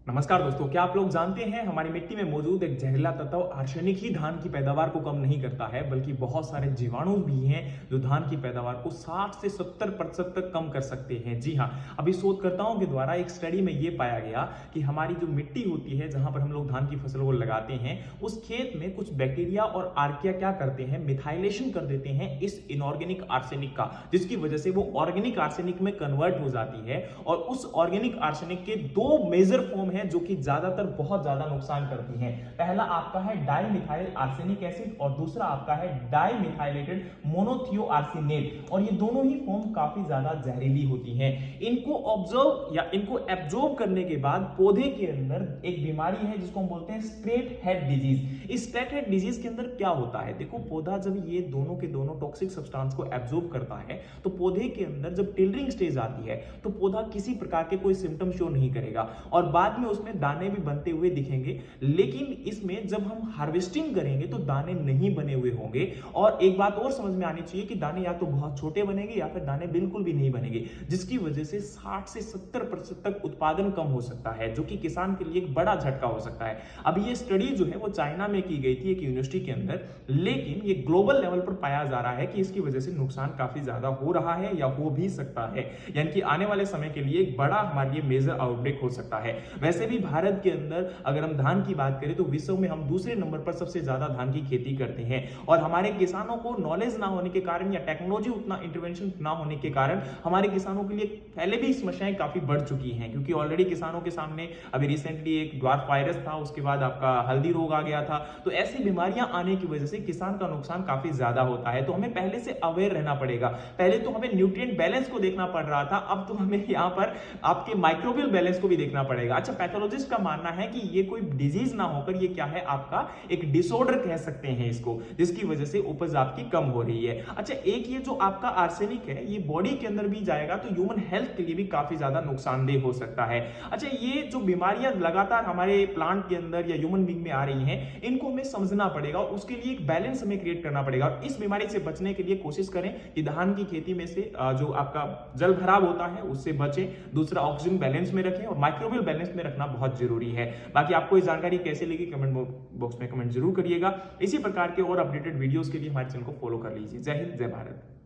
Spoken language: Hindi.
नमस्कार दोस्तों, क्या आप लोग जानते हैं हमारी मिट्टी में मौजूद एक जहरीला तत्व आर्सेनिक ही धान की पैदावार को कम नहीं करता है, बल्कि बहुत सारे जीवाणु भी हैं जो धान की पैदावार को 60 से 70% तक कम कर सकते हैं। जी हाँ, अभी शोधकर्ताओं के द्वारा एक स्टडी में ये पाया गया कि हमारी जो मिट्टी होती है जहां पर हम लोग धान की फसल को लगाते हैं, उस खेत में कुछ बैक्टीरिया और आर्किया क्या करते हैं, मिथाइलेशन कर देते हैं इस इनऑर्गेनिक आर्सेनिक का, जिसकी वजह से वो ऑर्गेनिक आर्सेनिक में कन्वर्ट हो जाती है। और उस ऑर्गेनिक आर्सेनिक के दो मेजर फॉर्म जो कि ज्यादातर बहुत ज्यादा नुकसान करती हैं। पहला आपका है डाइमिथाइल आर्सेनिक एसिड और दूसरा आपका है डाइमिथाइलेटेड मोनोथियोआर्सेनेट, और ये दोनों ही फॉर्म काफी ज्यादा जहरीली होती हैं। इनको ऑब्जर्व या इनको एब्जॉर्ब करने के बाद पौधे के अंदर एक बीमारी है जिसको हम बोलते हैं स्प्रेड हेड डिजीज। इस स्प्रेड हेड डिजीज के अंदर क्या होता है, देखो पौधा जब ये दोनों के दोनों टॉक्सिक सब्सटेंस को एब्जॉर्ब करता है तो पौधे के अंदर जब टिलरिंग स्टेज आती है तो पौधा किसी प्रकार के कोई सिम्टम शो नहीं करेगा और बाद में उसमें दाने भी बनते हुए दिखेंगे। लेकिन इसमें जब हम हार्वेस्टिंग करेंगे तो दाने नहीं बने हुए होंगे। और एक बात और समझ में आनी चाहिए कि दाने या तो बहुत छोटे बनेंगे या फिर दाने बिल्कुल भी नहीं बनेंगे, जिसकी वजह से 60 से 70% तक उत्पादन कम हो सकता है, जो कि किसान के लिए एक बड़ा झटका हो सकता है। अब ये स्टडी जो है वो चाइना में की गई थी एक यूनिवर्सिटी के अंदर, लेकिन ये ग्लोबल लेवल पर पाया जा रहा है कि इसकी वजह से नुकसान काफी ज्यादा हो रहा है या हो भी सकता है, यानी कि आने वाले समय के लिए एक बड़ा हमारे लिए मेजर आउटब्रेक हो सकता है। वैसे भी भारत के अंदर अगर हम धान की बात करें तो विश्व में हम दूसरे नंबर पर सबसे ज्यादा धान की खेती करते हैं, और हमारे किसानों को नॉलेज ना होने के कारण या टेक्नोलॉजी उतना इंटरवेंशन ना होने के कारण हमारे किसानों के लिए पहले भी समस्याएं काफी बढ़ चुकी हैं, क्योंकि ऑलरेडी किसानों के सामने अभी रिसेंटली एक ड्वार्फ वायरस था, उसके बाद आपका हल्दी रोग आ गया था। तो ऐसी बीमारियां आने की वजह से किसान का नुकसान काफी ज्यादा होता है। तो हमें पहले से अवेयर रहना पड़ेगा। पहले तो हमें न्यूट्रिएंट बैलेंस को देखना पड़ रहा था, अब तो हमें यहाँ पर आपके माइक्रोबियल बैलेंस को भी देखना पड़ेगा। अच्छा, पैथोलॉजिस्ट का मानना है कि ये कोई डिजीज ना होकर ये क्या है, आपका एक डिसऑर्डर कह सकते हैं इसको, जिसकी वजह से उपज आपकी कम हो रही है। अच्छा, एक ये जो आपका आर्सेनिक है ये बॉडी के अंदर भी जाएगा तो ह्यूमन हेल्थ के लिए भी काफी ज्यादा नुकसानदेह हो सकता है। अच्छा, ये जो बीमारियां लगातार हमारे प्लांट के अंदर या ह्यूमन बीइंग में आ रही हैं, इनको हमें समझना पड़ेगा और उसके लिए एक बैलेंस हमें क्रिएट करना पड़ेगा। और इस बीमारी से बचने के लिए कोशिश करें कि धान की खेती में से जो आपका जल भराव होता है उससे बचें, दूसरा ऑक्सीजन बैलेंस में रखें और माइक्रोबियल बैलेंस में रखना बहुत जरूरी है। बाकी आपको ये जानकारी कैसे लगी कमेंट बॉक्स में कमेंट जरूर करिएगा। इसी प्रकार के और अपडेटेड वीडियोस के लिए हमारे चैनल को फॉलो कर लीजिए। जय हिंद, जय भारत।